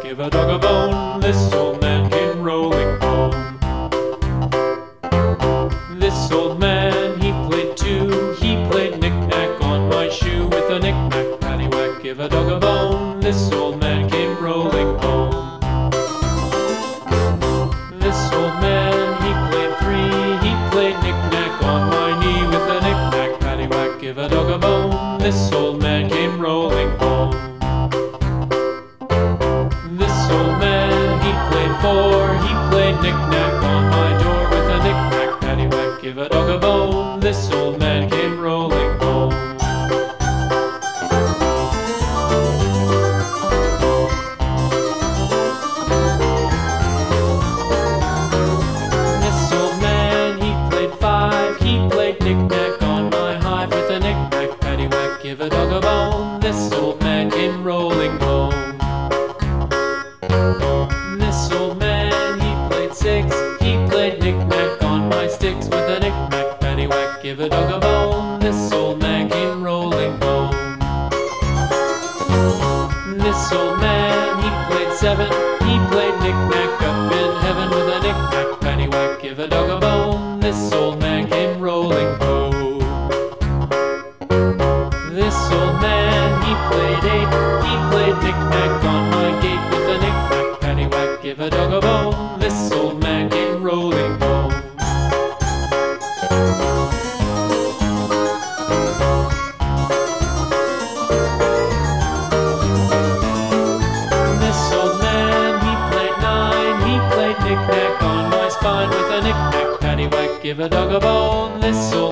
give a dog a bone. This old man came rolling home. This old man, he played too. He played knick-knack on my shoe. With a knick-knack, paddywhack, give a dog a bone. This old man came rolling home. This old man, he played three. He played knick-knack on my knee. With a knick-knack, paddywhack, give a dog a bone. This old man came rolling home. This old man, he played four. He played knick-knack on my door. With a knick-knack, paddywhack, give a dog a bone. This old man came rolling home. This old man, he played five. He played knick-knack on my hive. With a knick-knack, paddywhack, give a dog a bone. This old man came rolling home. This old man, he played six. He played knick-knack on my sticks. With a knick-knack, paddywhack, give a dog a bone. This old man came rolling home. This old man, he played seven. He played knick-knack up in heaven. With a knick-knack, paddywhack, give a dog a bone. This old man came rolling home. This old man, he played eight. He played knick-knack on my gate. With a knick-knack, paddywhack, give a dog a bone. This old man came rolling home. This old man, he played nine. He played knick-knack on my spine. With a knick-knack, paddywhack, give a dog a bone. This old